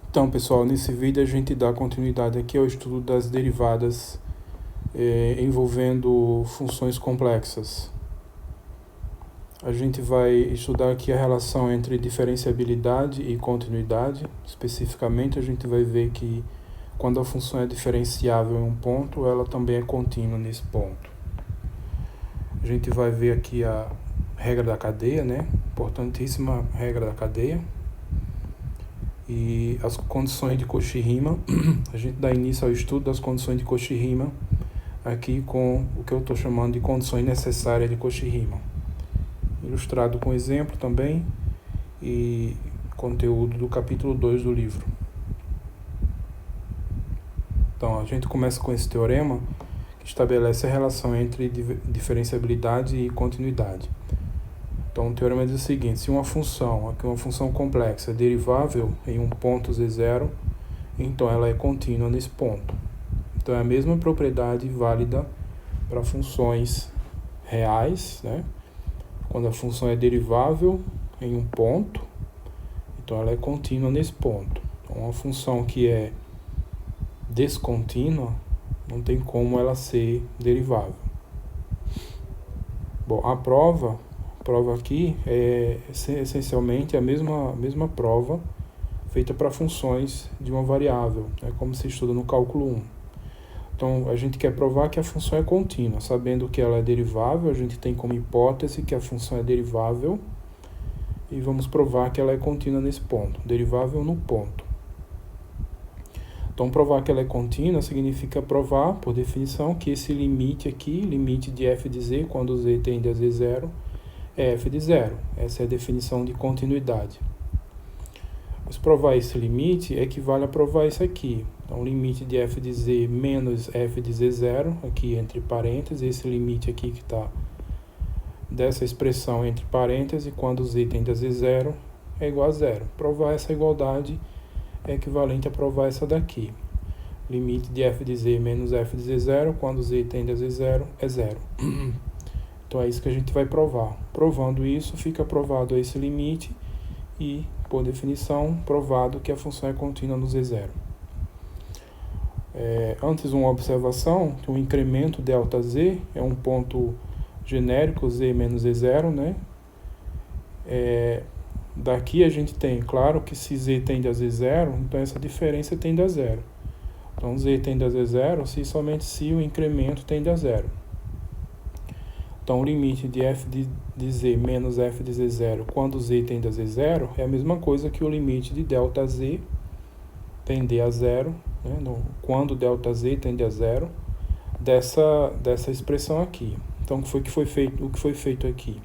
Então, pessoal, nesse vídeo a gente dá continuidade aqui ao estudo das derivadas envolvendo funções complexas. A gente vai estudar aqui a relação entre diferenciabilidade e continuidade. Especificamente, a gente vai ver que quando a função é diferenciável em um ponto, ela também é contínua nesse ponto. A gente vai ver aqui a regra da cadeia, né? Importantíssima regra da cadeia. E as condições de Cauchy-Riemann. A gente dá início ao estudo das condições de Cauchy-Riemann aqui com o que eu estou chamando de condições necessárias de Cauchy-Riemann. Ilustrado com exemplo também e conteúdo do capítulo 2 do livro. Então, a gente começa com esse teorema que estabelece a relação entre diferenciabilidade e continuidade. Então, o teorema diz o seguinte: se uma função, aqui uma função complexa, é derivável em um ponto z0, então ela é contínua nesse ponto. Então, é a mesma propriedade válida para funções reais, né? Quando a função é derivável em um ponto, então ela é contínua nesse ponto. Então, uma função que é descontínua, não tem como ela ser derivável. Bom, a prova aqui é essencialmente a mesma prova feita para funções de uma variável, né, como se estuda no cálculo 1. Então, a gente quer provar que a função é contínua. Sabendo que ela é derivável, a gente tem como hipótese que a função é derivável e vamos provar que ela é contínua nesse ponto, derivável no ponto. Então, provar que ela é contínua significa provar, por definição, que esse limite aqui, limite de f de z, quando z tende a z0, é f de 0. Essa é a definição de continuidade. Mas provar esse limite equivale a provar isso aqui. Então, limite de f de z menos f de z0, aqui entre parênteses, esse limite aqui que está dessa expressão entre parênteses, quando z tende a z0, é igual a 0. Provar essa igualdade é equivalente a provar essa daqui. Limite de f de z menos f de z0, quando z tende a z0, é 0. Então, é isso que a gente vai provar. Provando isso, fica provado esse limite e, por definição, provado que a função é contínua no z0. Antes, uma observação, que o incremento ΔZ é um ponto genérico, z menos z0, né? Daqui a gente tem, claro que se z tende a z0, então essa diferença tende a 0. Então, z tende a z0 somente se o incremento tende a 0. Então, o limite de f de z menos f de z0 quando z tende a z0 é a mesma coisa que o limite de ΔZ tender a 0, né, quando ΔZ tende a 0, dessa expressão aqui. Então, o que foi feito aqui?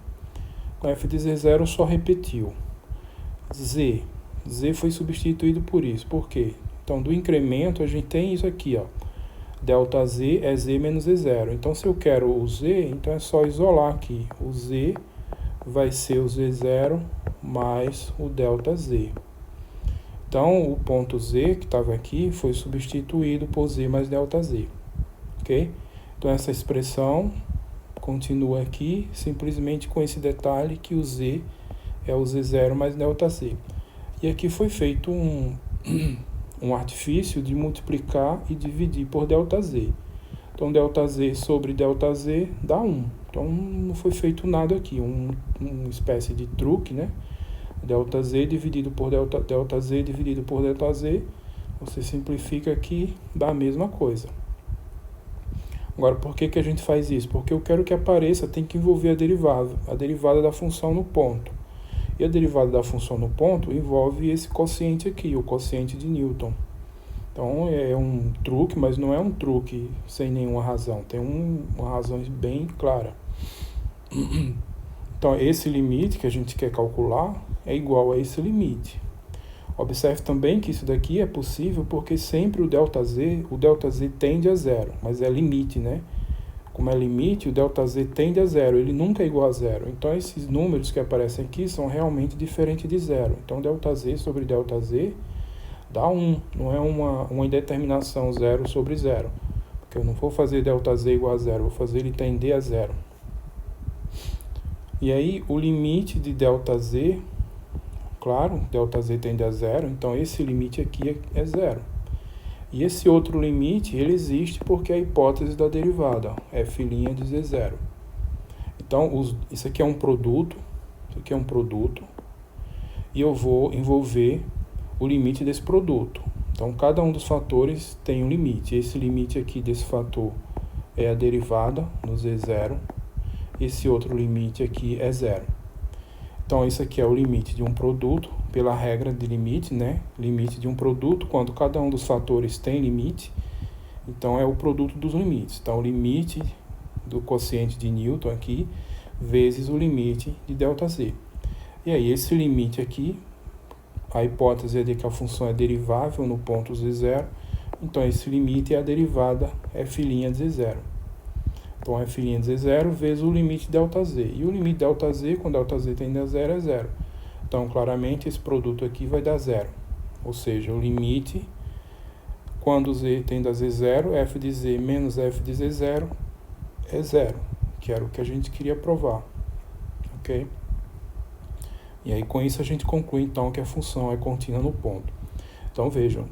Com f de z0 só repetiu. Z foi substituído por isso. Por quê? Então, do incremento, a gente tem isso aqui, ó. ΔZ é z menos z0. Então, se eu quero o z, então é só isolar aqui. O z vai ser o z0 mais o ΔZ. Então, o ponto z, que estava aqui, foi substituído por z mais ΔZ. Ok? Então, essa expressão continua aqui, simplesmente com esse detalhe que o z é o z0 mais ΔZ. E aqui foi feito um artifício de multiplicar e dividir por ΔZ. Então, ΔZ sobre ΔZ dá 1. Então, não foi feito nada aqui, uma espécie de truque, né? ΔZ dividido por ΔZ dividido por ΔZ, você simplifica aqui, dá a mesma coisa. Agora, por que a gente faz isso? Porque eu quero que apareça, tem que envolver a derivada da função no ponto. E a derivada da função no ponto envolve esse quociente aqui, o quociente de Newton. Então, é um truque, mas não é um truque sem nenhuma razão. Tem uma razão bem clara. Então, esse limite que a gente quer calcular é igual a esse limite. Observe também que isso daqui é possível porque sempre o ΔZ tende a 0, mas é limite, né? Como é limite, o ΔZ tende a 0, ele nunca é igual a 0. Então, esses números que aparecem aqui são realmente diferentes de 0. Então, ΔZ sobre ΔZ dá 1, não é uma indeterminação 0 sobre 0. Porque eu não vou fazer ΔZ igual a 0, vou fazer ele tender a 0. E aí, o limite de ΔZ Claro, ΔZ tende a zero, então esse limite aqui é zero. E esse outro limite, ele existe porque é a hipótese da derivada, f' de z0. Então, isso aqui é um produto, e eu vou envolver o limite desse produto. Então, cada um dos fatores tem um limite. Esse limite aqui desse fator é a derivada no z0. Esse outro limite aqui é zero. Então, isso aqui é o limite de um produto, pela regra de limite, né? Limite de um produto, quando cada um dos fatores tem limite, então é o produto dos limites. Então, o limite do quociente de Newton aqui, vezes o limite de ΔZ. E aí, esse limite aqui, a hipótese é de que a função é derivável no ponto z0, então esse limite é a derivada f' de z0. Então, f' de z0 vezes o limite ΔZ. E o limite ΔZ, quando ΔZ tende a zero, é zero. Então, claramente, esse produto aqui vai dar zero. Ou seja, o limite, quando z tende a z0, f de z menos f de z0 é zero, que era o que a gente queria provar. Ok? E aí, com isso, a gente conclui, então, que a função é contínua no ponto. Então, vejam,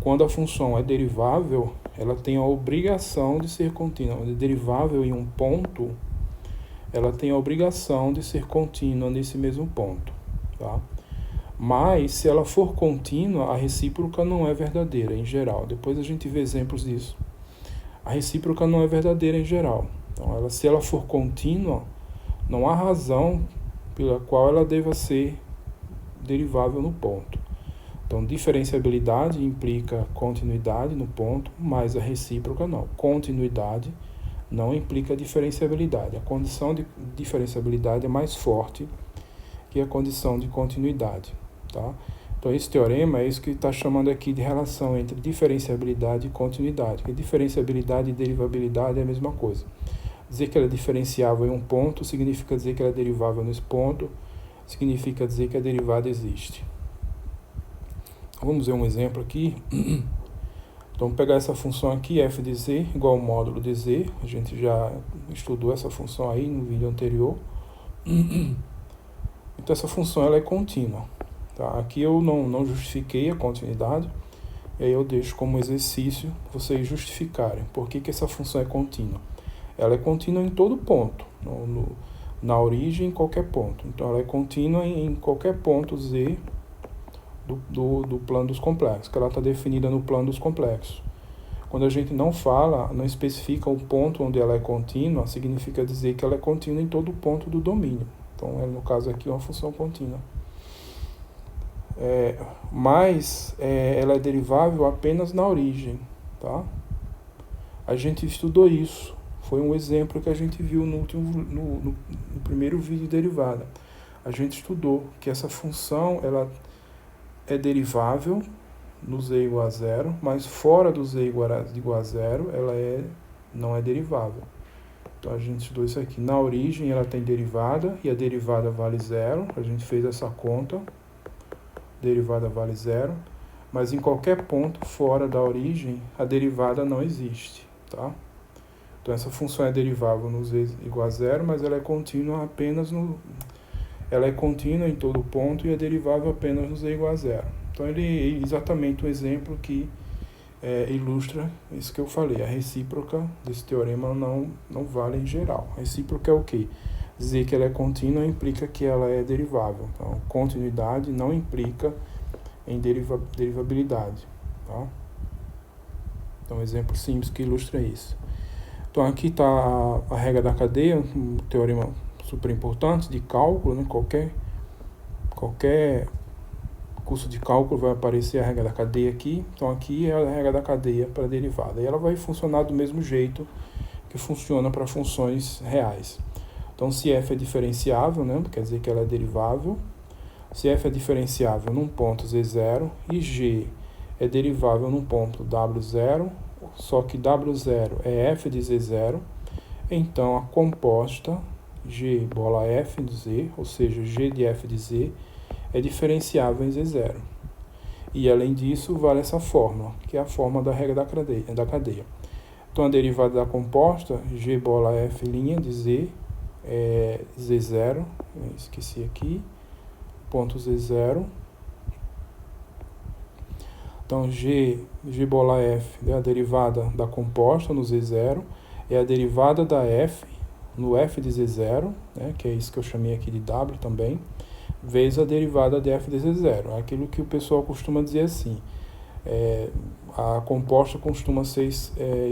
quando a função é derivável, ela tem a obrigação de ser contínua. Quando é derivável em um ponto, ela tem a obrigação de ser contínua nesse mesmo ponto. Tá? Mas, se ela for contínua, a recíproca não é verdadeira, em geral. Depois a gente vê exemplos disso. A recíproca não é verdadeira em geral. Então, se ela for contínua, não há razão pela qual ela deva ser derivável no ponto. Então, diferenciabilidade implica continuidade no ponto, mas a recíproca não. Continuidade não implica diferenciabilidade. A condição de diferenciabilidade é mais forte que a condição de continuidade. Tá? Então, esse teorema é isso que está chamando aqui de relação entre diferenciabilidade e continuidade. Porque diferenciabilidade e derivabilidade é a mesma coisa. Dizer que ela é diferenciável em um ponto significa dizer que ela é derivável nesse ponto, significa dizer que a derivada existe. Vamos ver um exemplo aqui. Então, vamos pegar essa função aqui, f de z igual ao módulo de z. A gente já estudou essa função aí no vídeo anterior. Então, essa função ela é contínua. Tá? Aqui eu não justifiquei a continuidade, e aí eu deixo como exercício vocês justificarem por que essa função é contínua. Ela é contínua em todo ponto, na origem, em qualquer ponto. Então, ela é contínua em qualquer ponto z do plano dos complexos, que ela está definida no plano dos complexos. Quando a gente não especifica o ponto onde ela é contínua, significa dizer que ela é contínua em todo ponto do domínio. Então, no caso aqui, é uma função contínua. Mas ela é derivável apenas na origem. Tá? A gente estudou isso. Foi um exemplo que a gente viu no primeiro vídeo de derivada. A gente estudou que essa função ela é derivável no z igual a zero, mas fora do z igual a zero, ela não é derivável. Então, a gente estudou isso aqui. Na origem, ela tem derivada, e a derivada vale zero. A gente fez essa conta. Derivada vale zero. Mas em qualquer ponto fora da origem, a derivada não existe. Tá? Então, essa função é derivável no z igual a zero, mas ela é contínua apenas ela é contínua em todo ponto e é derivável apenas no z igual a zero. Então, ele é exatamente um exemplo que ilustra isso que eu falei. A recíproca desse teorema não vale em geral. A recíproca é o quê? Dizer que ela é contínua implica que ela é derivável. Então, continuidade não implica em derivabilidade. Tá? Então, um exemplo simples que ilustra isso. Então, aqui está a regra da cadeia, um teorema super importante de cálculo, né? Qualquer curso de cálculo vai aparecer a regra da cadeia aqui. Então, aqui é a regra da cadeia para a derivada. E ela vai funcionar do mesmo jeito que funciona para funções reais. Então, se f é diferenciável, né? Quer dizer que ela é derivável. Se f é diferenciável num ponto z0 e g é derivável num ponto w0, só que w0 é f de z0, então a composta g bola f de z, ou seja, g de f de z, é diferenciável em z0. E além disso, vale essa fórmula, que é a fórmula da regra da cadeia. Então, a derivada da composta, g bola f' de z, é z0, esqueci aqui, ponto Z0. Então, G bola F é a derivada da composta no Z0, é a derivada da F no F de Z0, né, que é isso que eu chamei aqui de W também, vezes a derivada de F de Z0. É aquilo que o pessoal costuma dizer assim, a composta costuma ser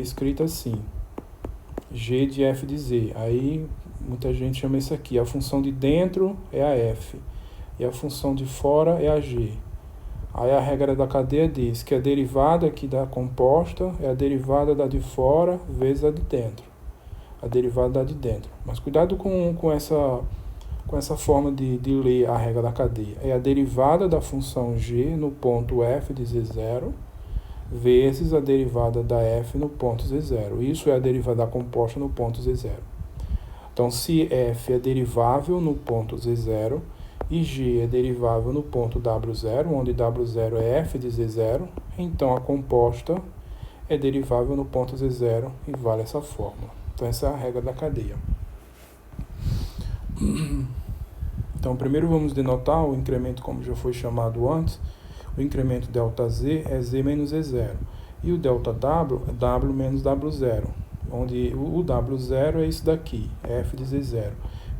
escrita assim, G de F de Z. Aí muita gente chama isso aqui, a função de dentro é a F e a função de fora é a G. Aí a regra da cadeia diz que a derivada aqui da composta é a derivada da de fora vezes a de dentro. A derivada da de dentro. Mas cuidado com essa forma de ler a regra da cadeia. É a derivada da função g no ponto f de z0 vezes a derivada da f no ponto z0. Isso é a derivada da composta no ponto z0. Então, se f é derivável no ponto z0, e g é derivável no ponto W0, onde W0 é f de Z0, então a composta é derivável no ponto Z0 e vale essa fórmula. Então essa é a regra da cadeia. Então primeiro vamos denotar o incremento como já foi chamado antes. O incremento ΔZ é Z menos Z0. E o ΔW é W menos W0, onde o W0 é isso daqui, é f de Z0.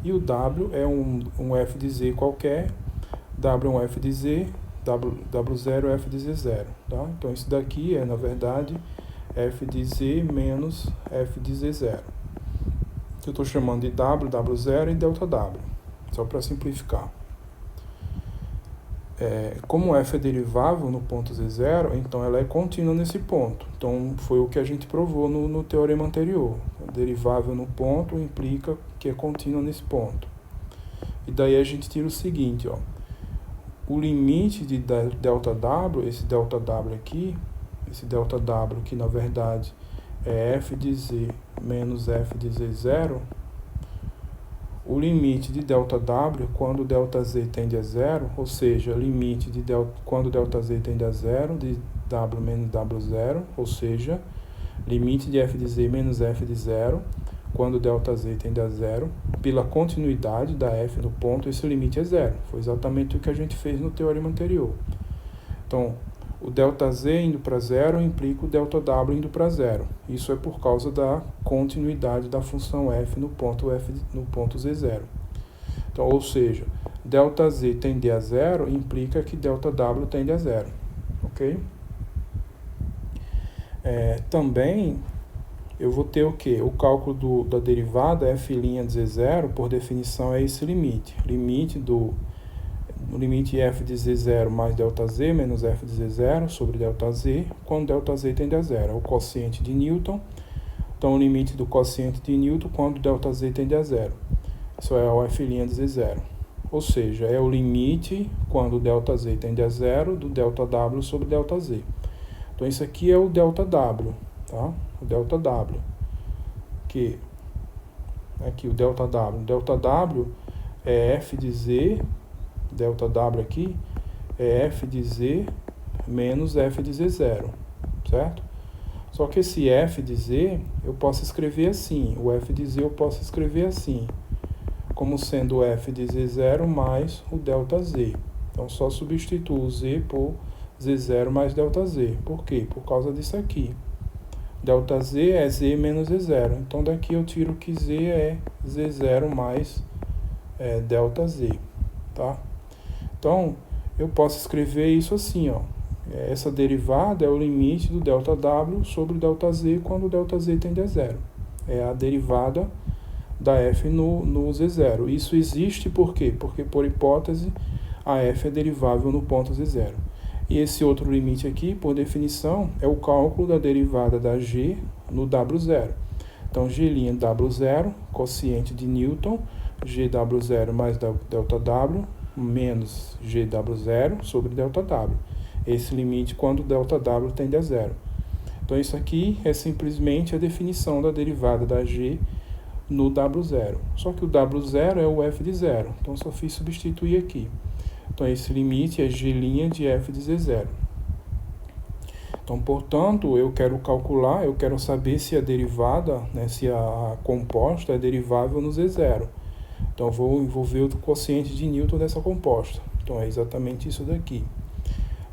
E o W é um f de Z qualquer, W é um f de Z, W0 é f de Z0. Tá? Então isso daqui é, na verdade, f de Z menos f de Z0. Eu estou chamando de W, W0 e ΔW, só para simplificar. Como f é derivável no ponto Z0, então ela é contínua nesse ponto. Então foi o que a gente provou no teorema anterior. Derivável no ponto implica que é contínua nesse ponto. E daí a gente tira o seguinte, ó. O limite de ΔW, esse ΔW aqui, esse ΔW que na verdade é f de Z menos f de Z0, o limite de ΔW quando ΔZ tende a zero, ou seja, limite de quando ΔZ tende a zero, de W menos W0, ou seja, limite de f de Z menos f de zero, quando ΔZ tende a zero, pela continuidade da f no ponto, esse limite é zero. Foi exatamente o que a gente fez no teorema anterior. Então, o ΔZ indo para zero implica o ΔW indo para zero. Isso é por causa da continuidade da função f no ponto Z0. Então, ou seja, ΔZ tende a zero implica que ΔW tende a zero. Ok? Também eu vou ter o quê? O cálculo da derivada f' de Z0, por definição, é esse limite. O limite f de Z0 mais ΔZ menos f de Z0 sobre ΔZ, quando ΔZ tende a zero. É o quociente de Newton. Então, o limite do quociente de Newton quando ΔZ tende a zero. Isso é o f' de Z0. Ou seja, é o limite quando ΔZ tende a zero do ΔW sobre ΔZ. Então, isso aqui é o ΔW, tá? O ΔW. Que aqui o ΔW. O ΔW é f de Z, ΔW aqui, é f de Z menos f de Z0, certo? Só que esse f de Z eu posso escrever assim, o f de Z eu posso escrever assim, como sendo f de Z0 mais o ΔZ. Então, só substituo o Z por Z0 mais ΔZ. Por quê? Por causa disso aqui. ΔZ é Z menos Z0. Então, daqui eu tiro que Z é Z0 mais ΔZ. Tá? Então, eu posso escrever isso assim, ó. Essa derivada é o limite do ΔW sobre ΔZ quando ΔZ tende a zero. É a derivada da f no Z0. Isso existe por quê? Porque, por hipótese, a f é derivável no ponto Z0. E esse outro limite aqui, por definição, é o cálculo da derivada da g no W0. Então, g' W0, quociente de Newton, GW0 mais ΔW, menos GW0 sobre ΔW. Esse limite quando ΔW tende a zero. Então, isso aqui é simplesmente a definição da derivada da g no W0. Só que o W0 é o f de zero. Então, só fiz substituir aqui. Então, esse limite é g' de f de Z0. Então, portanto, eu quero saber se a derivada, né, se a composta é derivável no Z0. Então, eu vou envolver o quociente de Newton dessa composta. Então é exatamente isso daqui.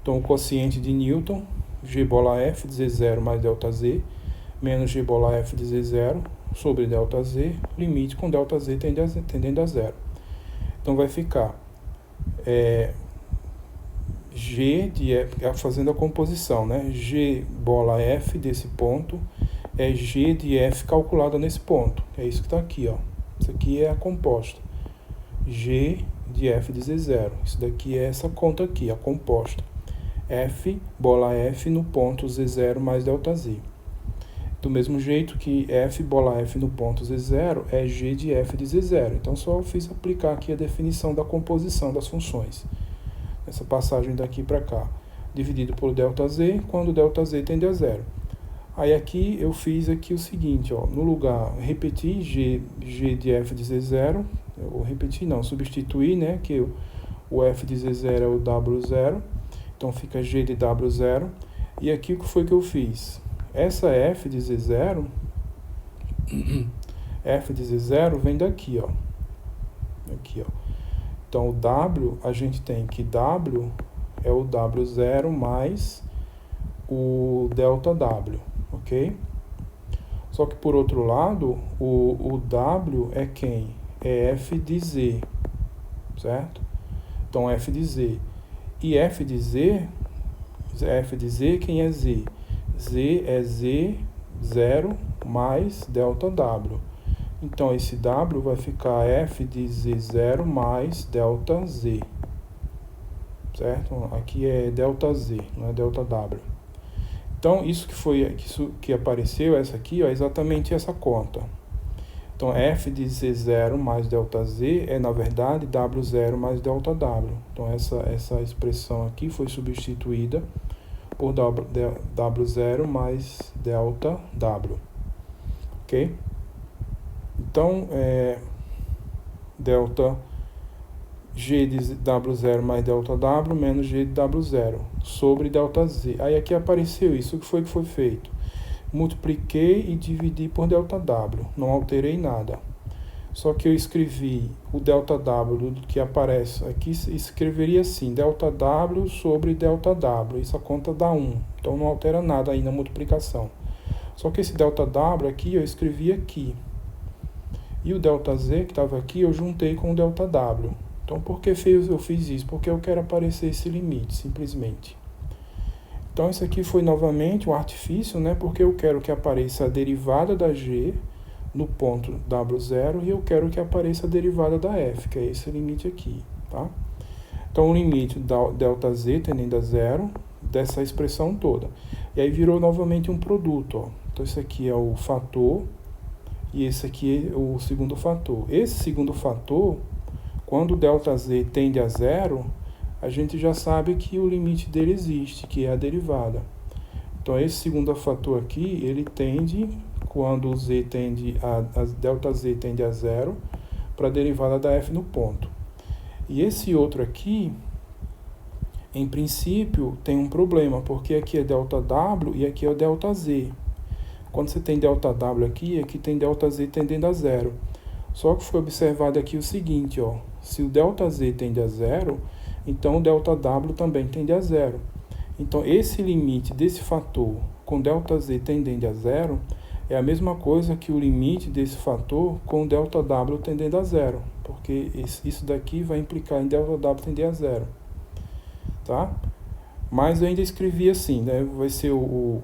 Então o quociente de Newton, G bola F de Z0 mais ΔZ, menos G bola F de Z0 sobre ΔZ, limite com ΔZ tendendo a zero. Então vai ficar G de F, fazendo a composição, né? G bola F desse ponto é G de F calculada nesse ponto. É isso que está aqui, ó. Isso aqui é a composta. G de F de Z0. Isso daqui é essa conta aqui, a composta. F bola F no ponto Z0 mais ΔZ. Do mesmo jeito que F bola F no ponto Z0 é G de F de Z0. Então, só fiz aplicar aqui a definição da composição das funções. Essa passagem daqui para cá. Dividido por ΔZ, quando ΔZ tende a zero. Aí aqui eu fiz aqui o seguinte, ó. No lugar, repeti G de F de Z0. Eu vou repetir não, substituir, né? Que o F de Z0 é o W0. Então, fica G de W0. E aqui o que foi que eu fiz? Essa F de Z0, F de Z0 vem daqui, ó. Aqui, ó. Então, o W, a gente tem que W é o W0 mais o ΔW, ok? Só que, por outro lado, o W é quem? É F de Z, certo? Então, F de Z. E F de Z, quem é Z? Z é Z0 mais ΔW. Então, esse W vai ficar F de Z0 mais ΔZ. Certo? Aqui é ΔZ, não é ΔW. Então, isso que apareceu, essa aqui, ó, é exatamente essa conta. Então, F de Z0 mais ΔZ é, na verdade, W0 mais ΔW. Então, essa expressão aqui foi substituída por W0 mais ΔW. Ok? Então, delta G de W0 mais ΔW menos G de W0 sobre ΔZ. Aí aqui apareceu isso. O que foi feito? Multipliquei e dividi por ΔW. Não alterei nada. Só que eu escrevi o ΔW que aparece aqui, escreveria assim, ΔW sobre ΔW. Isso a conta dá 1. Então não altera nada aí na multiplicação. Só que esse ΔW aqui eu escrevi aqui. E o ΔZ que estava aqui eu juntei com o ΔW. Então por que eu fiz isso? Porque eu quero aparecer esse limite, simplesmente. Então isso aqui foi novamente um artifício, né? Porque eu quero que apareça a derivada da G no ponto W0 e eu quero que apareça a derivada da F, que é esse limite aqui, tá? Então o limite da ΔZ tendendo a zero dessa expressão toda. E aí virou novamente um produto, ó. Então esse aqui é o fator e esse aqui é o segundo fator. Esse segundo fator, quando o ΔZ tende a zero, a gente já sabe que o limite dele existe, que é a derivada. Então esse segundo fator aqui, ele tende, quando o z tende a ΔZ tende a zero, para a derivada da F no ponto. E esse outro aqui, em princípio, tem um problema, porque aqui é ΔW e aqui é o ΔZ. Quando você tem ΔW aqui tem ΔZ tendendo a zero. Só que foi observado aqui o seguinte, ó, se o ΔZ tende a zero, então o ΔW também tende a zero. Então esse limite desse fator com ΔZ tendendo a zero é a mesma coisa que o limite desse fator com ΔW tendendo a zero, porque isso daqui vai implicar em ΔW tender a zero, tá? Mas eu ainda escrevi assim, né? Vai ser o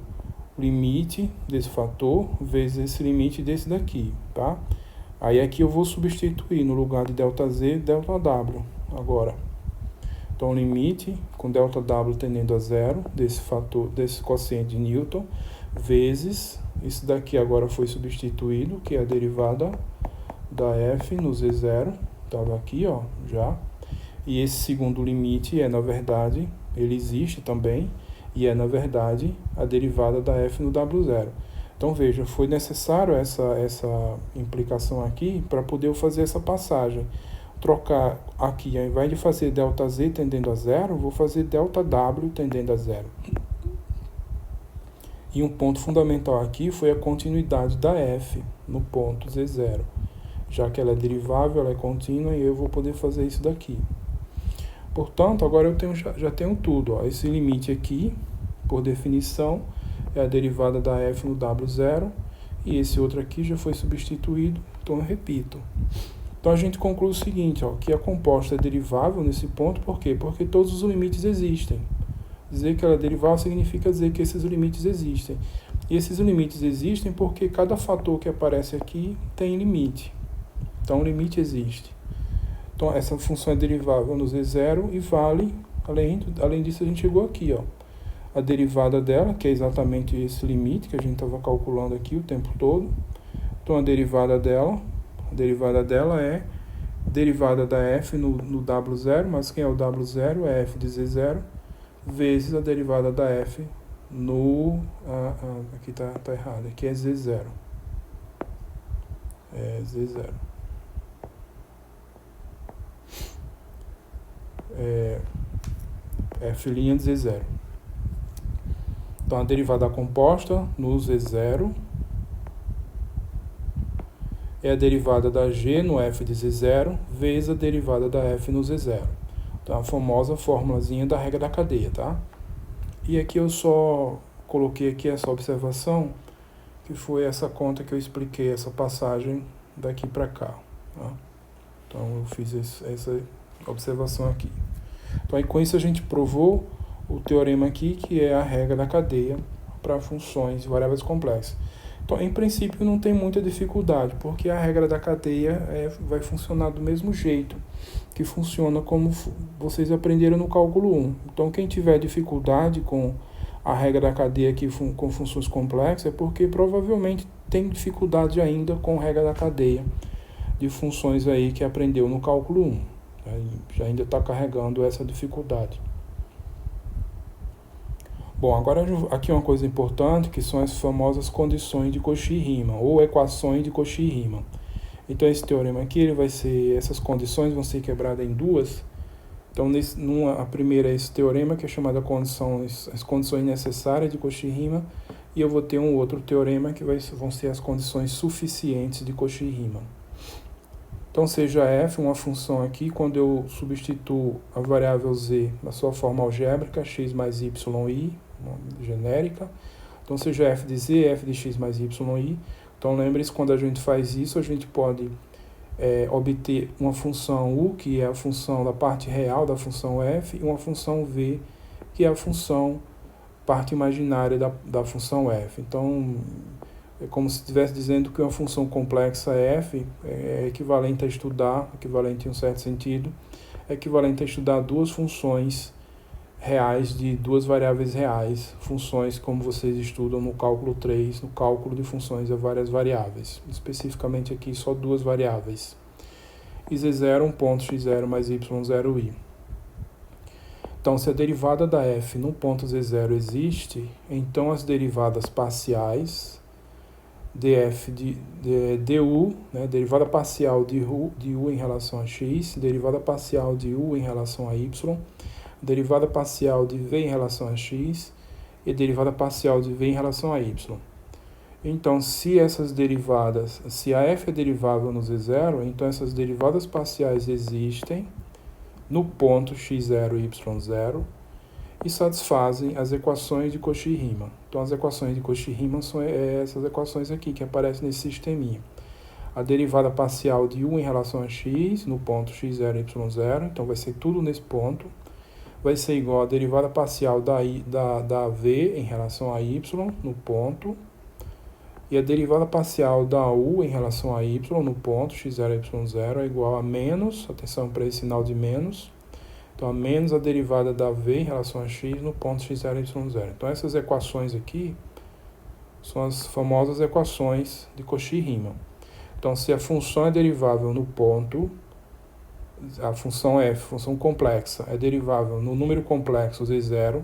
limite desse fator vezes esse limite desse daqui, tá? Aí aqui eu vou substituir no lugar de ΔZ, ΔW agora. Então, limite com ΔW tendendo a zero desse fator, desse quociente de Newton, vezes, isso daqui agora foi substituído, que é a derivada da F no Z0, estava aqui, ó, já. E esse segundo limite é, na verdade, ele existe também, e é, na verdade, a derivada da F no W0. Então, veja, foi necessário essa implicação aqui para poder eu fazer essa passagem. Trocar aqui, ao invés de fazer ΔZ tendendo a zero, vou fazer ΔW tendendo a zero. E um ponto fundamental aqui foi a continuidade da F no ponto Z0. Já que ela é derivável, ela é contínua e eu vou poder fazer isso daqui. Portanto, agora eu já tenho tudo. Ó. Esse limite aqui, por definição, é a derivada da f no W0, e esse outro aqui já foi substituído, então eu repito. Então a gente conclui o seguinte, ó, que a composta é derivável nesse ponto, por quê? Porque todos os limites existem. Dizer que ela é derivável significa dizer que esses limites existem. E esses limites existem porque cada fator que aparece aqui tem limite. Então o limite existe. Então essa função é derivável no Z0 e vale, além disso a gente chegou aqui, ó, a derivada dela, que é exatamente esse limite que a gente estava calculando aqui o tempo todo. Então a derivada dela é derivada da f no W0, mas quem é o W0 é f de Z0, vezes a derivada da f no... aqui tá errado, aqui é Z0. É Z0. F' de Z0. Então a derivada composta no Z0 é a derivada da g no f de Z0 vezes a derivada da f no Z0. Então a famosa formulazinha da regra da cadeia, tá? E aqui eu só coloquei aqui essa observação, que foi essa conta que eu expliquei, essa passagem daqui para cá. Tá? Então eu fiz essa observação aqui. Então aí com isso a gente provou o teorema aqui, que é a regra da cadeia para funções de variáveis complexas. Então, em princípio, não tem muita dificuldade, porque a regra da cadeia vai funcionar do mesmo jeito que funciona como vocês aprenderam no cálculo 1. Então, quem tiver dificuldade com a regra da cadeia aqui com funções complexas é porque provavelmente tem dificuldade ainda com a regra da cadeia de funções aí que aprendeu no cálculo 1. Já ainda está carregando essa dificuldade. Bom, agora aqui uma coisa importante, que são as famosas condições de Cauchy-Riemann, ou equações de Cauchy-Riemann. Então esse teorema aqui, essas condições vão ser quebradas em duas. Então a primeira é esse teorema, que é chamado as condições necessárias de Cauchy-Riemann, e eu vou ter um outro teorema que vão ser as condições suficientes de Cauchy-Riemann. Então seja f uma função aqui, quando eu substituo a variável z na sua forma algébrica, x mais yi, genérica. Então seja f de z, f de x mais yi. Então lembre-se, quando a gente faz isso, a gente pode obter uma função u, que é a função da parte real da função f, e uma função v, que é a função parte imaginária da função f. Então é como se estivesse dizendo que uma função complexa f é equivalente a estudar, equivalente em um certo sentido, é equivalente a estudar duas funções reais de duas variáveis reais, funções como vocês estudam no cálculo 3, no cálculo de funções a várias variáveis, especificamente aqui só duas variáveis, e z0 um ponto x0 mais y0i. Então, se a derivada da f no ponto z0 existe, então as derivadas parciais df de du, né, derivada parcial de u em relação a x, derivada parcial de u em relação a y, derivada parcial de v em relação a x e derivada parcial de v em relação a y. Então, se essas derivadas, se a f é derivável no z0, então essas derivadas parciais existem no ponto x0 e y0 e satisfazem as equações de Cauchy-Riemann. Então, as equações de Cauchy-Riemann são essas equações aqui que aparecem nesse sisteminha. A derivada parcial de u em relação a x no ponto x0 e y0, então vai ser tudo nesse ponto. Vai ser igual a derivada parcial da v em relação a y no ponto. E a derivada parcial da u em relação a y no ponto x0 e y0 é igual a menos, atenção para esse sinal de menos, então a menos a derivada da v em relação a x no ponto x0 e y0. Então essas equações aqui são as famosas equações de Cauchy-Riemann. Então se a função é derivável no ponto, a função f, função complexa, é derivável no número complexo z0,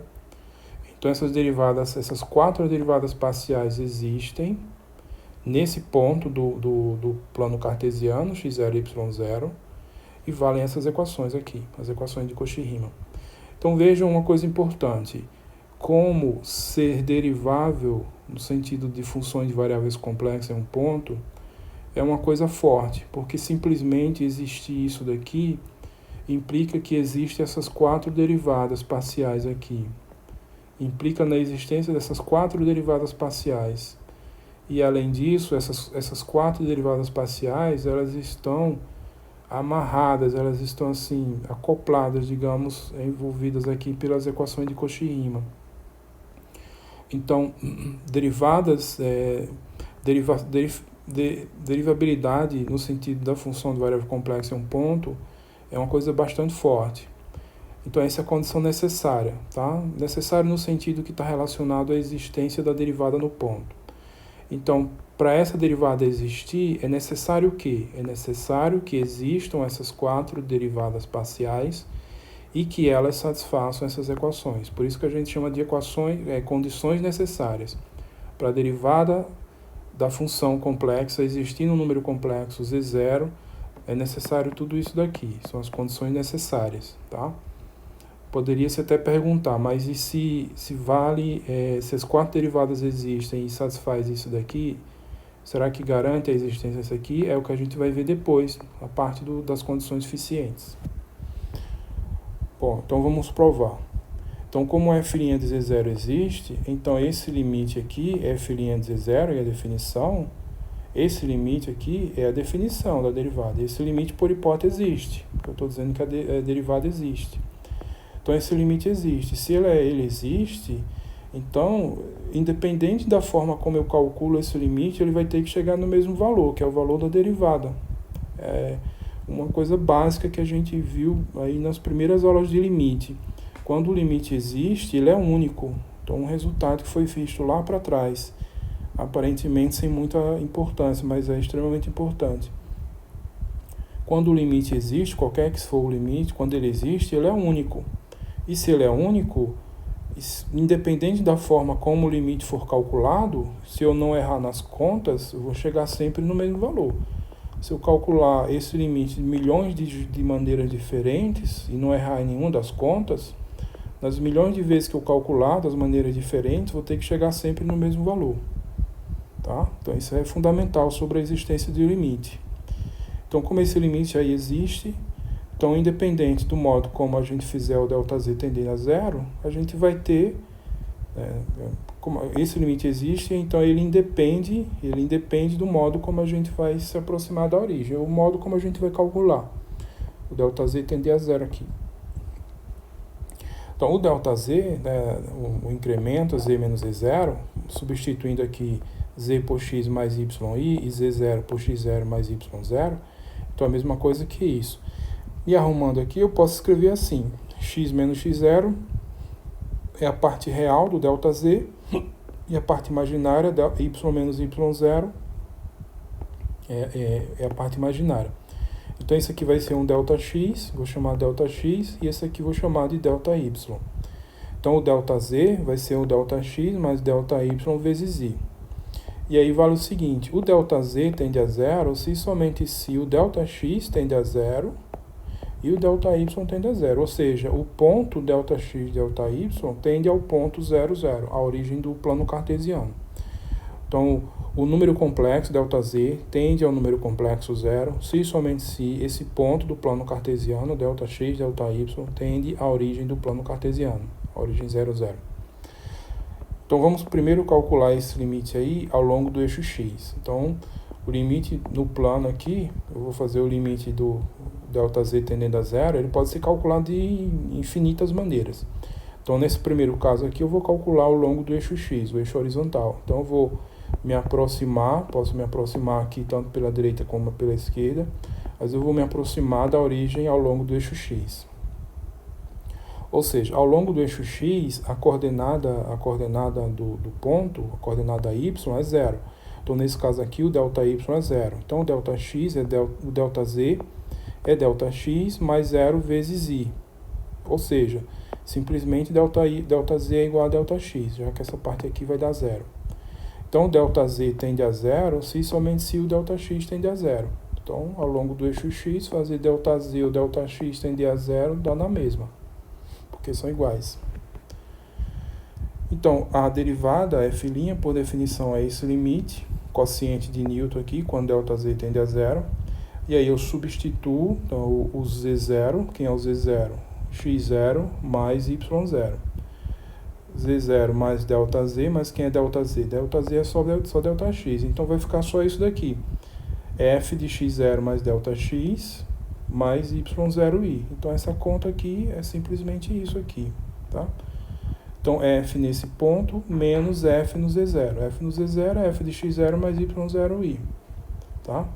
então essas quatro derivadas parciais existem nesse ponto do plano cartesiano, x0 e y0, e valem essas equações aqui, as equações de Cauchy-Riemann. Então vejam uma coisa importante, como ser derivável no sentido de funções de variáveis complexas em um ponto é uma coisa forte, porque simplesmente existir isso daqui implica que existem essas 4 derivadas parciais aqui. Implica na existência dessas 4 derivadas parciais. E, além disso, essas 4 derivadas parciais, elas estão amarradas, elas estão assim, acopladas, digamos, envolvidas aqui pelas equações de Cauchy-Riemann. Então, derivabilidade no sentido da função de variável complexa em um ponto é uma coisa bastante forte. Então, essa é a condição necessária, tá? Necessário no sentido que está relacionado à existência da derivada no ponto. Então, para essa derivada existir, é necessário o quê? É necessário que existam essas 4 derivadas parciais e que elas satisfaçam essas equações. Por isso que a gente chama de condições necessárias. Para a derivada da função complexa existir no número complexo Z0, é necessário tudo isso daqui. São as condições necessárias, tá? Poderia-se até perguntar, mas e se as 4 derivadas existem e satisfaz isso daqui, será que garante a existência disso aqui? É o que a gente vai ver depois, a parte das condições suficientes. Bom, então vamos provar. Então, como f' de Z0 existe, então esse limite aqui, f' de Z0 e a definição, esse limite aqui é a definição da derivada. Esse limite, por hipótese, existe. Eu estou dizendo que a derivada existe. Então, esse limite existe. Se ele existe, então, independente da forma como eu calculo esse limite, ele vai ter que chegar no mesmo valor, que é o valor da derivada. É uma coisa básica que a gente viu aí nas primeiras aulas de limite. Quando o limite existe, ele é único. Então, um resultado que foi visto lá para trás, aparentemente sem muita importância, mas é extremamente importante. Quando o limite existe, qualquer que for o limite, quando ele existe, ele é único. E se ele é único, independente da forma como o limite for calculado, se eu não errar nas contas, eu vou chegar sempre no mesmo valor. Se eu calcular esse limite de milhões de maneiras diferentes e não errar em nenhuma das contas, nas milhões de vezes que eu calcular das maneiras diferentes, vou ter que chegar sempre no mesmo valor. Tá? Então, isso é fundamental sobre a existência de limite. Então, como esse limite aí existe, então, independente do modo como a gente fizer o ΔZ tendendo a zero, a gente vai ter, como esse limite existe, então ele independe do modo como a gente vai se aproximar da origem, o modo como a gente vai calcular o ΔZ tender a zero aqui. Então, o ΔZ, o incremento z menos z0, substituindo aqui z por x mais y e z0 por x0 mais y0, então a mesma coisa que isso. E arrumando aqui, eu posso escrever assim, x menos x0 é a parte real do ΔZ, e a parte imaginária, y menos y0, é a parte imaginária. Então, esse aqui vai ser um ΔX, vou chamar ΔX, e esse aqui vou chamar de ΔY. Então, o ΔZ vai ser o ΔX mais ΔY vezes I. E aí vale o seguinte, o ΔZ tende a zero somente se o ΔX tende a zero e o ΔY tende a zero. Ou seja, o ponto ΔX e ΔY tende ao ponto 0, 0, a origem do plano cartesiano. Então, o número complexo ΔZ tende ao número complexo 0 se somente se esse ponto do plano cartesiano, ΔX, ΔY, tende à origem do plano cartesiano, a origem 0, 0. Então, vamos primeiro calcular esse limite aí ao longo do eixo X. Então, o limite no plano aqui, eu vou fazer o limite do ΔZ tendendo a zero, ele pode ser calculado de infinitas maneiras. Então, nesse primeiro caso aqui, eu vou calcular ao longo do eixo X, o eixo horizontal. Então, eu vou me aproximar, posso me aproximar aqui tanto pela direita como pela esquerda, mas eu vou me aproximar da origem ao longo do eixo X. Ou seja, ao longo do eixo X, a coordenada do ponto, a coordenada Y é 0. Então, nesse caso aqui, o ΔY é 0. Então, o ΔX o ΔZ é ΔX mais 0 vezes I. Ou seja, simplesmente ΔZ é igual a ΔX, já que essa parte aqui vai dar 0. Então, o ΔZ tende a 0 somente se o ΔX tende a 0. Então, ao longo do eixo X, fazer ΔZ ou ΔX tende a 0 dá na mesma, porque são iguais. Então, a derivada f', por definição, é esse limite, quociente de Newton aqui, quando ΔZ tende a 0. E aí eu substituo então, o Z0, quem é o Z0? X0 mais Y0. Z0 mais ΔZ, mas quem é ΔZ? ΔZ é só ΔX, então vai ficar só isso daqui. F de X0 mais ΔX mais Y0i. Então essa conta aqui é simplesmente isso aqui, tá? Então F nesse ponto menos F no Z0. F no Z0 é F de X0 mais Y0i, tá?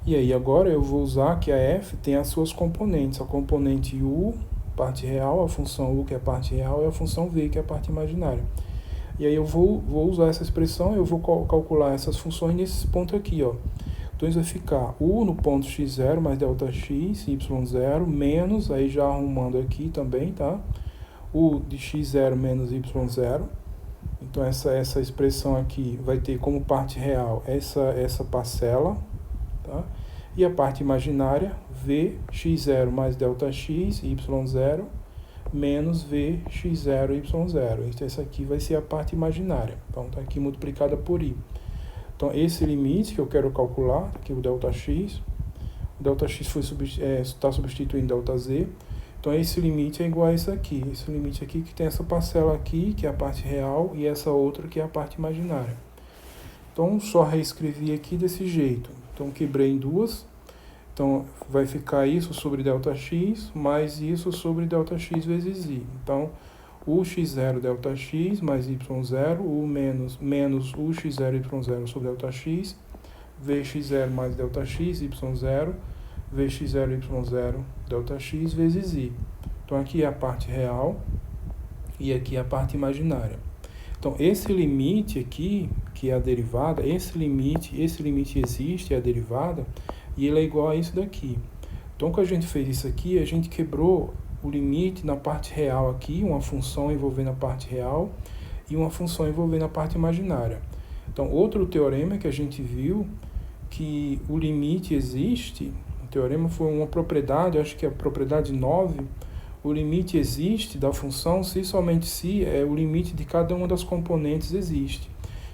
E aí agora eu vou usar que a F tem as suas componentes, a componente U, parte real, a função U que é a parte real e a função V que é a parte imaginária. E aí eu vou usar essa expressão, eu vou calcular essas funções nesse ponto aqui, ó. Então isso vai ficar U no ponto x0 mais ΔX, y0, menos, aí já arrumando aqui também, tá? U de x0 menos y0. Então essa expressão aqui vai ter como parte real essa parcela, tá? E a parte imaginária, V, x0 mais ΔX, y0, menos V, x0, y0. Então essa aqui vai ser a parte imaginária. Então está aqui multiplicada por I. Então esse limite que eu quero calcular, aqui o ΔX, o ΔX está substituindo ΔZ. Então esse limite é igual a isso aqui. Esse limite aqui que tem essa parcela aqui, que é a parte real, e essa outra que é a parte imaginária. Então só reescrevi aqui desse jeito. Então quebrei em duas. Então vai ficar isso sobre ΔX mais isso sobre ΔX vezes I. Então U x0 ΔX mais y0, U menos U x0 y0 sobre ΔX, Vx0 mais ΔX, y0, Vx0 y0 ΔX vezes I. Então aqui é a parte real e aqui é a parte imaginária. Então esse limite aqui, que é a derivada, esse limite existe, é a derivada, e ele é igual a isso daqui. Então quando a gente fez isso aqui, a gente quebrou o limite na parte real aqui, uma função envolvendo a parte real e uma função envolvendo a parte imaginária. Então, outro teorema que a gente viu, que o limite existe, o teorema foi uma propriedade, acho que é a propriedade 9, o limite existe da função se somente se o limite de cada uma das componentes existe.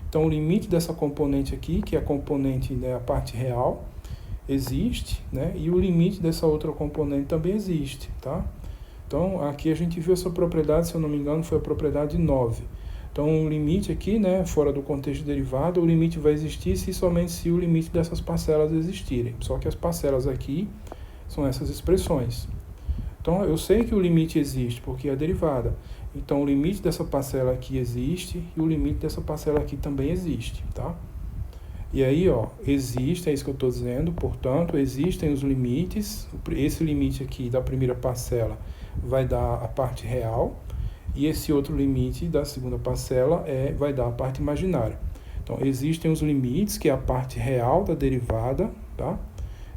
Então, o limite dessa componente aqui, que é a componente, né, a parte real, existe, né, e o limite dessa outra componente também existe, tá? Então, aqui a gente viu essa propriedade, se eu não me engano, foi a propriedade 9. Então, o limite aqui, né, fora do contexto derivado, o limite vai existir se somente se o limite dessas parcelas existirem. Só que as parcelas aqui são essas expressões. Então, eu sei que o limite existe, porque é a derivada. Então, o limite dessa parcela aqui existe e o limite dessa parcela aqui também existe, tá? E aí, ó, existe, é isso que eu estou dizendo, portanto, existem os limites. Esse limite aqui da primeira parcela vai dar a parte real, e esse outro limite da segunda parcela vai dar a parte imaginária. Então, existem os limites, que é a parte real da derivada, tá?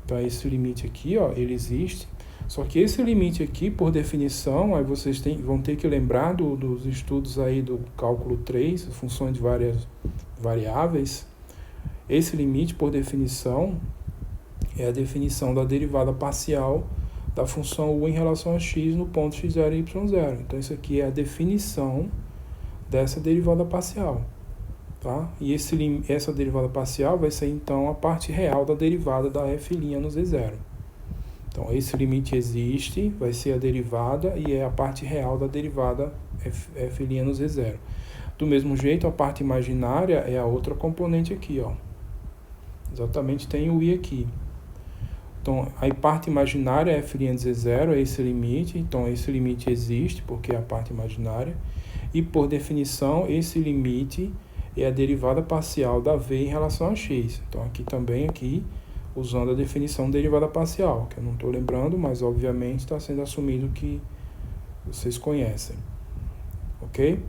Então, esse limite aqui, ó, ele existe. Só que esse limite aqui, por definição, aí vocês vão ter que lembrar dos estudos aí do cálculo 3, funções de várias variáveis. Esse limite, por definição, é a definição da derivada parcial da função U em relação a x no ponto x0 e y0. Então, isso aqui é a definição dessa derivada parcial, tá? E essa derivada parcial vai ser, então, a parte real da derivada da f' no z0. Então, esse limite existe, vai ser a derivada e é a parte real da derivada f' no z0. Do mesmo jeito, a parte imaginária é a outra componente aqui, ó. Exatamente, tem o i aqui. Então, a parte imaginária é f' de z0, é esse limite. Então, esse limite existe, porque é a parte imaginária. E, por definição, esse limite é a derivada parcial da v em relação a x. Então, aqui também, usando a definição de derivada parcial, que eu não estou lembrando, mas, obviamente, está sendo assumido que vocês conhecem. Ok?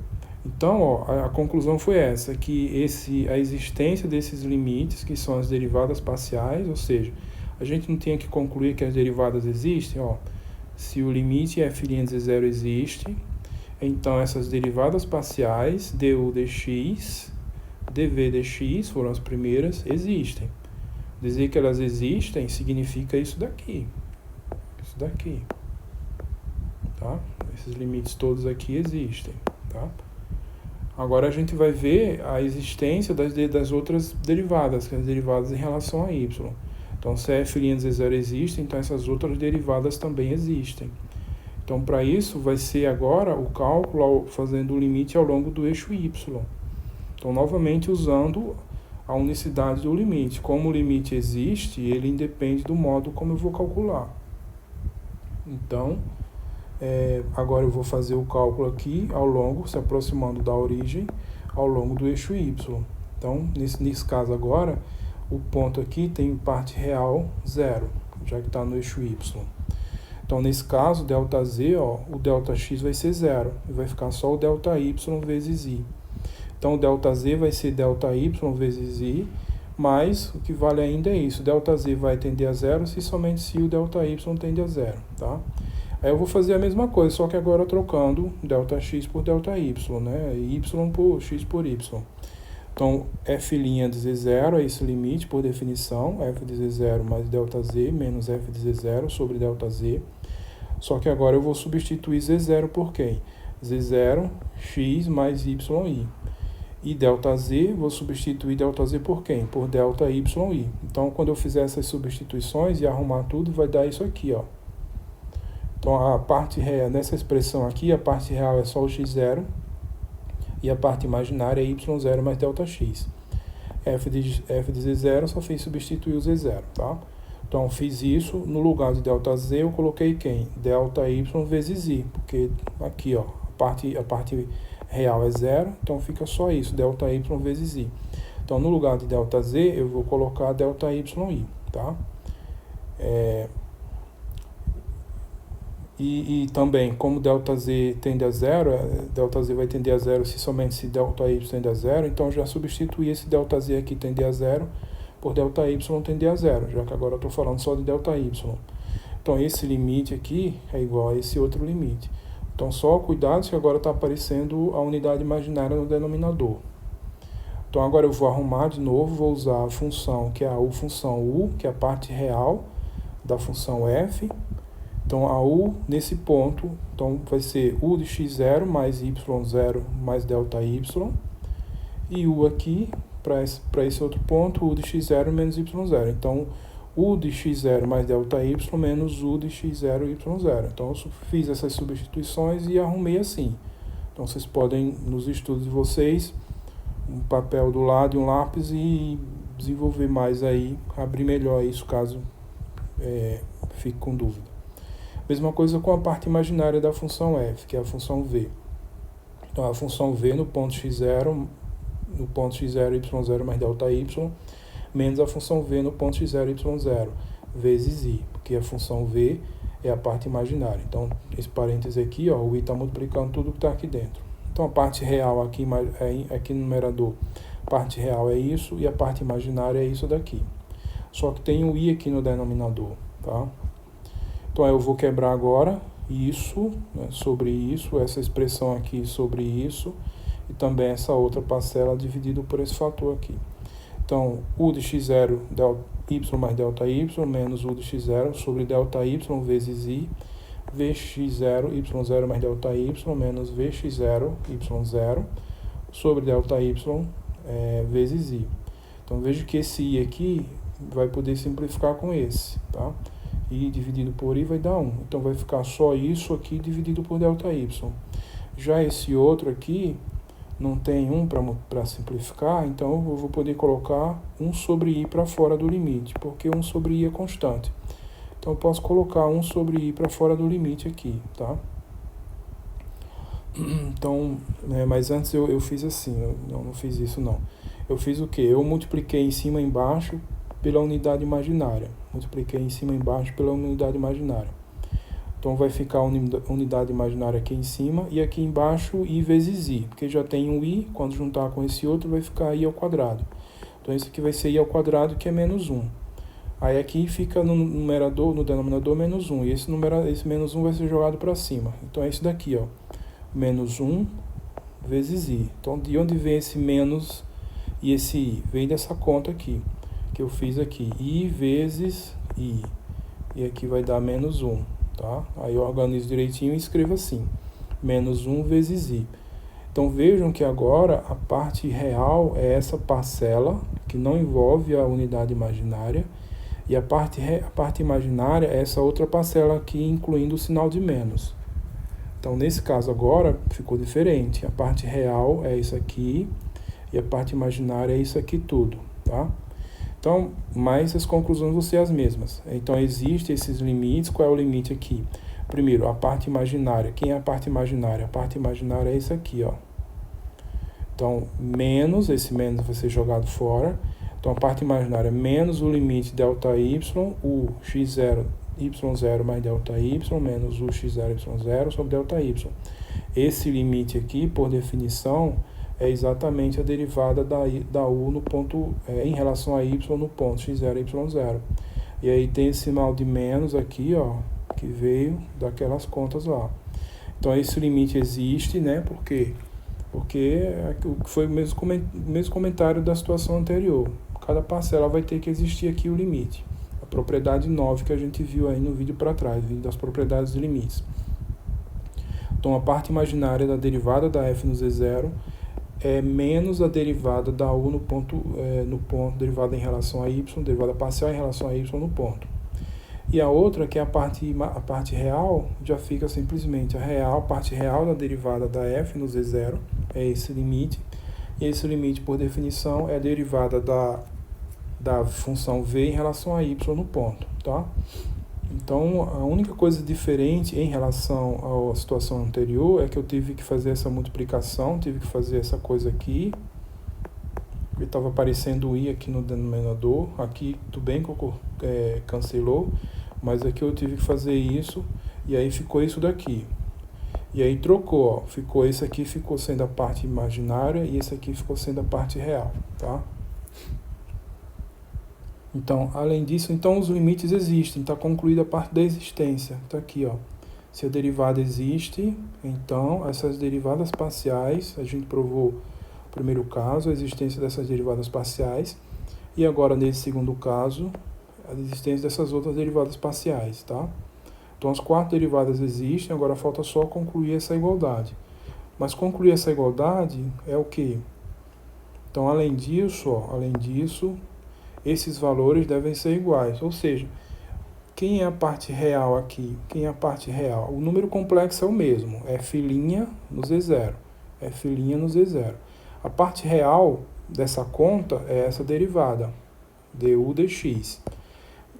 Então, ó, a conclusão foi essa, que a existência desses limites, que são as derivadas parciais, ou seja, a gente não tinha que concluir que as derivadas existem, ó. Se o limite f' de z0 existe, então essas derivadas parciais, du dx, dv dx, foram as primeiras, existem. Dizer que elas existem significa isso daqui. Isso daqui. Tá? Esses limites todos aqui existem, tá? Agora a gente vai ver a existência das outras derivadas, que são as derivadas em relação a y. Então, se a f' de z0 existe, então essas outras derivadas também existem. Então, para isso, vai ser agora o cálculo fazendo o limite ao longo do eixo y. Então, novamente, usando a unicidade do limite. Como o limite existe, ele independe do modo como eu vou calcular. Então, agora eu vou fazer o cálculo aqui ao longo, se aproximando da origem, ao longo do eixo y. Então, nesse caso agora, o ponto aqui tem parte real 0, já que está no eixo y. Então, nesse caso, ΔZ, o ΔX vai ser 0, e vai ficar só o ΔY vezes I. Então, o ΔZ vai ser ΔY vezes I, mas o que vale ainda é isso, ΔZ vai tender a 0 somente se o ΔY tende a 0, tá? Aí eu vou fazer a mesma coisa, só que agora trocando ΔX por ΔY, né? Y por X por Y. Então, f' de z0 é esse limite, por definição, f de z0 mais ΔZ menos f de z0 sobre ΔZ. Só que agora eu vou substituir z0 por quem? z0, x mais yi. E ΔZ, vou substituir ΔZ por quem? Por ΔYi. Então, quando eu fizer essas substituições e arrumar tudo, vai dar isso aqui, ó. Então, a parte real, nessa expressão aqui, a parte real é só o x0, e a parte imaginária é y0 mais ΔX. F de z0 só fiz substituir o z0, tá? Então, fiz isso, no lugar de ΔZ eu coloquei quem? ΔY vezes I, porque aqui, ó, a parte real é 0, então fica só isso, ΔY vezes I. Então, no lugar de ΔZ eu vou colocar ΔYi, tá? E também, como ΔZ tende a 0, ΔZ vai tender a 0 somente se ΔY tende a 0, então já substituí esse ΔZ aqui tender a 0 por ΔY tender a 0, já que agora eu estou falando só de ΔY. Então, esse limite aqui é igual a esse outro limite. Então, só cuidado que agora está aparecendo a unidade imaginária no denominador. Então, agora eu vou arrumar de novo, vou usar a função, que é a função u, que é a parte real da função f. Então, a u nesse ponto, então vai ser u de x0 mais y0 mais ΔY. E u aqui, para esse outro ponto, u de x0 menos y0. Então, u de x0 mais ΔY menos u de x0 y0. Então, eu fiz essas substituições e arrumei assim. Então, vocês podem, nos estudos de vocês, um papel do lado e um lápis e desenvolver mais aí, abrir melhor isso, caso fique com dúvida. Mesma coisa com a parte imaginária da função f, que é a função v. Então, a função v no ponto x0 y0 mais ΔY, menos a função v no ponto x0 y0, vezes i, porque a função v é a parte imaginária. Então, esse parêntese aqui, ó, o i está multiplicando tudo que está aqui dentro. Então, a parte real aqui no numerador, a parte real é isso, e a parte imaginária é isso daqui. Só que tem o i aqui no denominador, tá? Então, eu vou quebrar agora isso, né, sobre isso, essa expressão aqui sobre isso, e também essa outra parcela dividido por esse fator aqui. Então, u de x0 y mais ΔY menos u de x0 sobre ΔY vezes i, vx0 y0 mais ΔY menos vx0 y0 sobre ΔY vezes i. Então, veja que esse i aqui vai poder simplificar com esse, tá? I dividido por i vai dar 1. Então, vai ficar só isso aqui dividido por ΔY. Já esse outro aqui não tem 1 para simplificar, então eu vou poder colocar 1 sobre i para fora do limite, porque 1 sobre i é constante. Então, eu posso colocar 1 sobre i para fora do limite aqui, tá? Então, mas antes eu fiz assim, não fiz isso não. Eu fiz o quê? Eu multipliquei em cima e embaixo pela unidade imaginária. Multipliquei em cima e embaixo pela unidade imaginária. Então, vai ficar a unidade imaginária aqui em cima e aqui embaixo i vezes i, porque já tem um i, quando juntar com esse outro vai ficar i ao quadrado. Então, esse aqui vai ser i ao quadrado, que é menos 1. Aí aqui fica no numerador, no denominador, menos 1. E esse menos 1 vai ser jogado para cima. Então, é isso daqui, ó. Menos 1 vezes i. Então, de onde vem esse menos e esse i? Vem dessa conta aqui, que eu fiz aqui. I vezes i. E aqui vai dar menos 1, tá? Aí eu organizo direitinho e escrevo assim. Menos 1 vezes i. Então, vejam que agora a parte real é essa parcela, que não envolve a unidade imaginária, E a parte imaginária é essa outra parcela aqui, incluindo o sinal de menos. Então, nesse caso agora, ficou diferente. A parte real é isso aqui, e a parte imaginária é isso aqui tudo, tá? Então, mas as conclusões vão ser as mesmas. Então, existem esses limites. Qual é o limite aqui? Primeiro, a parte imaginária. Quem é a parte imaginária? A parte imaginária é isso aqui, ó. Então, menos, esse menos vai ser jogado fora. Então, a parte imaginária é menos o limite ΔY, o x0, y0 mais ΔY, menos o x0, y0 sobre ΔY. Esse limite aqui, por definição, é exatamente a derivada da u no ponto, em relação a y no ponto x0, y0. E aí tem esse sinal de menos aqui, ó, que veio daquelas contas lá. Então, esse limite existe, né? Por quê? Porque foi o mesmo comentário da situação anterior. Cada parcela vai ter que existir aqui o limite. A propriedade 9 que a gente viu aí no vídeo para trás, vídeo das propriedades de limites. Então, a parte imaginária da derivada da f no z0 é menos a derivada da u no ponto, derivada em relação a y, derivada parcial em relação a y no ponto. E a outra, que é a parte real, já fica simplesmente a parte real da derivada da f no z0, é esse limite. E esse limite, por definição, é a derivada da função v em relação a y no ponto, tá? Então, a única coisa diferente em relação à situação anterior é que eu tive que fazer essa multiplicação, tive que fazer essa coisa aqui. Estava aparecendo o i aqui no denominador, aqui tudo bem que cancelou, mas aqui eu tive que fazer isso, e aí ficou isso daqui. E aí trocou, ó, ficou esse aqui ficou sendo a parte imaginária e esse aqui ficou sendo a parte real, tá? Então, além disso, então os limites existem, está concluída a parte da existência, está aqui, ó. Se a derivada existe, então essas derivadas parciais, a gente provou no primeiro caso a existência dessas derivadas parciais, e agora nesse segundo caso, a existência dessas outras derivadas parciais, tá? Então as 4 derivadas existem, agora falta só concluir essa igualdade. Mas concluir essa igualdade é o quê? Então, além disso, esses valores devem ser iguais, ou seja, quem é a parte real aqui? Quem é a parte real? O número complexo é o mesmo, f' no z0, f' no z0. A parte real dessa conta é essa derivada, du dx.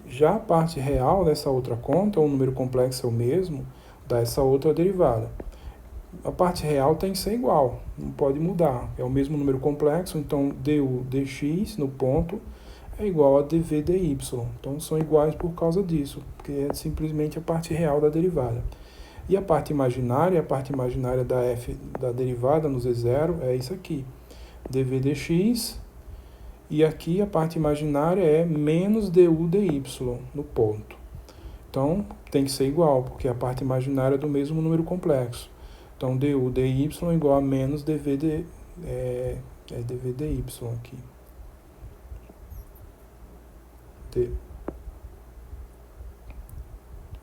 Já a parte real dessa outra conta, o número complexo é o mesmo, dá essa outra derivada. A parte real tem que ser igual, não pode mudar, é o mesmo número complexo, então du dx no ponto é igual a dv dy. Então são iguais por causa disso, porque é simplesmente a parte real da derivada. E a parte imaginária da f da derivada no z0 é isso aqui, dv dx, e aqui a parte imaginária é menos du dy no ponto. Então tem que ser igual, porque a parte imaginária é do mesmo número complexo. Então du dy é igual a menos dv dy aqui.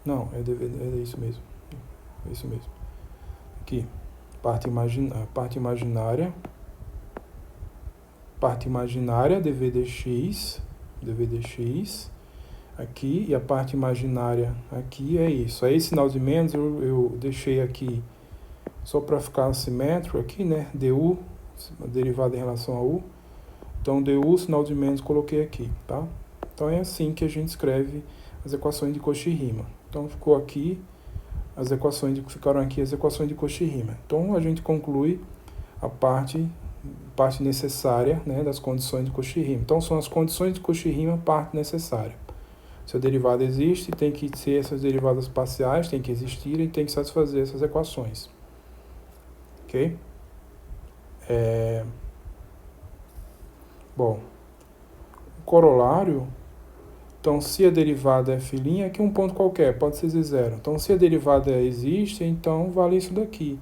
Não, é isso mesmo. É isso mesmo. Aqui, parte imaginária dv dx, aqui, e a parte imaginária aqui é isso. Aí, sinal de menos eu deixei aqui só para ficar simétrico aqui, né? du, derivada em relação a u. Então, du, sinal de menos, coloquei aqui, tá? Então, é assim que a gente escreve as equações de Cauchy-Riemann. Então, ficou aqui, ficaram aqui as equações de Cauchy-Riemann. Então, a gente conclui a parte necessária, né, das condições de Cauchy-Riemann. Então, são as condições de Cauchy-Riemann, parte necessária. Se a derivada existe, tem que ser essas derivadas parciais, tem que existir e tem que satisfazer essas equações. Ok? Bom, o corolário. Então, se a derivada é f', aqui é um ponto qualquer, pode ser z0. Então, se a derivada existe, então vale isso daqui.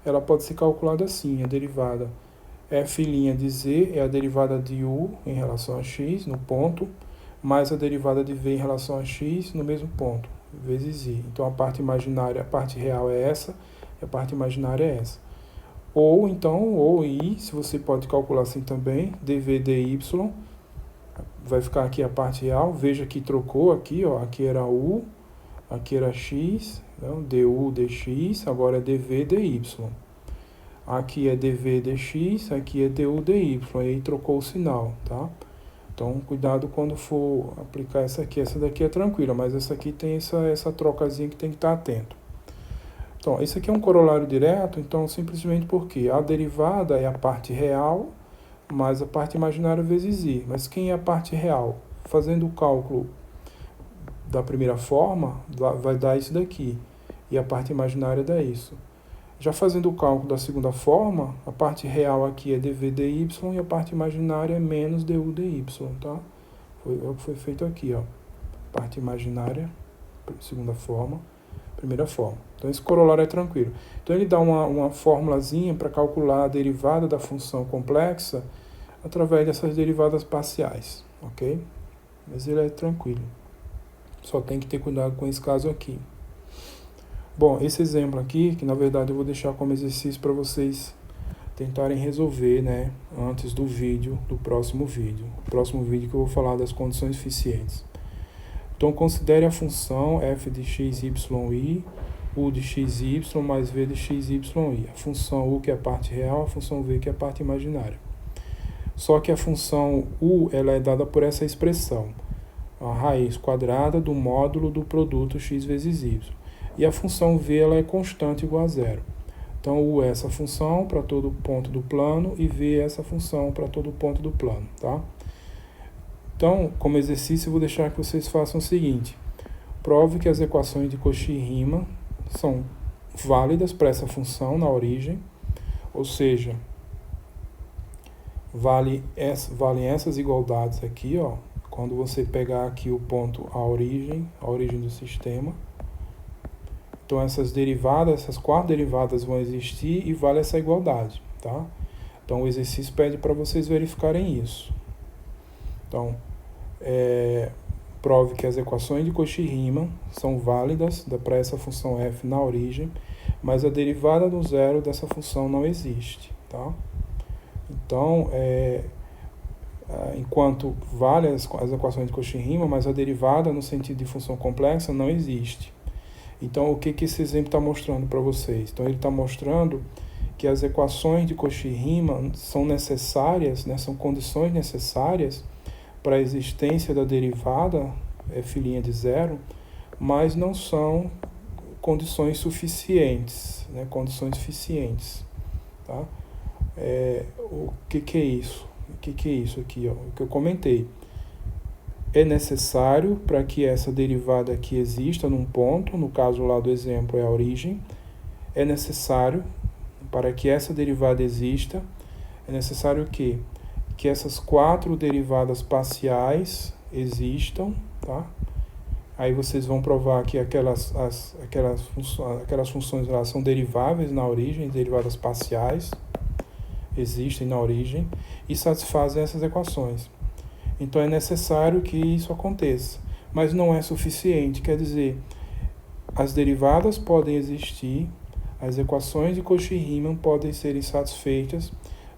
Ela pode ser calculada assim, a derivada f' de z é a derivada de u em relação a x no ponto, mais a derivada de v em relação a x no mesmo ponto, vezes i. Então, a parte imaginária, a parte real é essa, e a parte imaginária é essa. Ou, então, ou i, se você pode calcular assim também, dv dy, vai ficar aqui a parte real. Veja que trocou aqui, ó, aqui era U, aqui era X, então, du dx, agora é dv dy. Aqui é dv dx, aqui é du dy, aí trocou o sinal, tá? Então, cuidado quando for aplicar essa aqui. Essa daqui é tranquila, mas essa aqui tem essa trocazinha que tem que estar atento. Então, esse aqui é um corolário direto, então simplesmente porque a derivada é a parte real, mais a parte imaginária vezes i. Mas quem é a parte real? Fazendo o cálculo da primeira forma, vai dar isso daqui. E a parte imaginária dá isso. Já fazendo o cálculo da segunda forma, a parte real aqui é dv dy e a parte imaginária é menos du dy, tá? Foi o que foi feito aqui, ó. Parte imaginária, segunda forma, primeira forma. Então esse corolário é tranquilo. Então ele dá uma formulazinha para calcular a derivada da função complexa através dessas derivadas parciais, ok? Mas ele é tranquilo. Só tem que ter cuidado com esse caso aqui. Bom, esse exemplo aqui, que na verdade eu vou deixar como exercício para vocês tentarem resolver, né, antes do vídeo, do próximo vídeo. O próximo vídeo que eu vou falar das condições eficientes. Então, considere a função f de x, y, i, u de x, y, mais v de x, y, i. A função u, que é a parte real, a função v, que é a parte imaginária. Só que a função u, ela é dada por essa expressão, a raiz quadrada do módulo do produto x vezes y. E a função v, ela é constante igual a zero. Então, u é essa função para todo ponto do plano e v é essa função para todo ponto do plano, tá? Então, como exercício, eu vou deixar que vocês façam o seguinte. Prove que as equações de Cauchy-Riemann são válidas para essa função na origem, ou seja, valem essas igualdades aqui, ó, quando você pegar aqui o ponto a origem do sistema. Então, essas derivadas, essas 4 derivadas vão existir e vale essa igualdade, tá? Então, o exercício pede para vocês verificarem isso. Então, prove que as equações de Cauchy-Riemann são válidas para essa função f na origem, mas a derivada do zero dessa função não existe, tá? Então, enquanto vale as equações de Cauchy-Riemann, mas a derivada no sentido de função complexa não existe. Então, o que esse exemplo está mostrando para vocês? Então, ele está mostrando que as equações de Cauchy-Riemann são necessárias, né, são condições necessárias para a existência da derivada f' de zero, mas não são condições suficientes, né, condições suficientes, tá? O que é isso? O que é isso aqui, ó? O que eu comentei. É necessário para que essa derivada aqui exista num ponto, no caso lá do exemplo é a origem, é necessário, para que essa derivada exista, é necessário que essas 4 derivadas parciais existam, tá? Aí vocês vão provar que aquelas funções lá são deriváveis na origem, derivadas parciais existem na origem e satisfazem essas equações. Então, é necessário que isso aconteça, mas não é suficiente. Quer dizer, as derivadas podem existir, as equações de Cauchy-Riemann podem ser satisfeitas,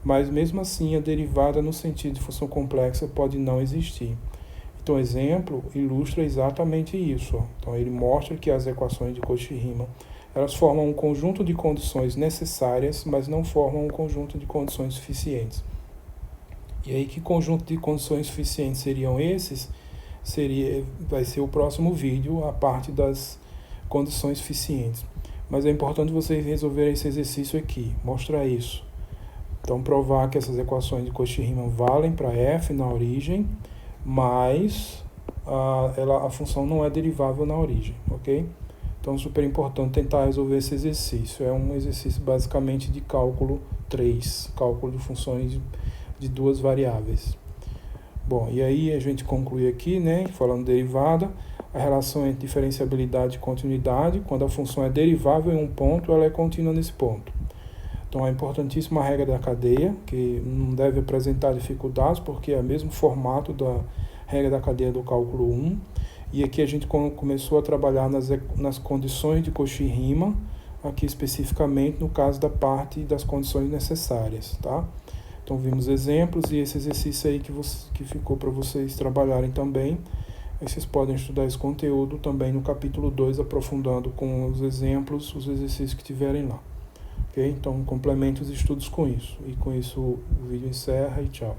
mas mesmo assim a derivada no sentido de função complexa pode não existir. Então, o exemplo ilustra exatamente isso, ó. Então, ele mostra que as equações de Cauchy-Riemann, elas formam um conjunto de condições necessárias, mas não formam um conjunto de condições suficientes. E aí, que conjunto de condições suficientes seriam esses? Vai ser o próximo vídeo, a parte das condições suficientes. Mas é importante vocês resolverem esse exercício aqui, mostrar isso. Então, provar que essas equações de Cauchy-Riemann valem para f na origem, mas a função não é derivável na origem, ok? Então, super importante tentar resolver esse exercício. É um exercício basicamente de cálculo 3, cálculo de funções de 2 variáveis. Bom, e aí a gente conclui aqui, né, falando derivada, a relação entre diferenciabilidade e continuidade. Quando a função é derivável em um ponto, ela é contínua nesse ponto. Então, é importantíssima a regra da cadeia, que não deve apresentar dificuldades, porque é o mesmo formato da regra da cadeia do cálculo 1. E aqui a gente começou a trabalhar nas condições de Cauchy-Riemann, aqui especificamente no caso da parte das condições necessárias, tá? Então vimos exemplos e esse exercício aí que ficou para vocês trabalharem também. Aí vocês podem estudar esse conteúdo também no capítulo 2, aprofundando com os exemplos, os exercícios que tiverem lá. Ok? Então complemente os estudos com isso. E com isso o vídeo encerra e tchau.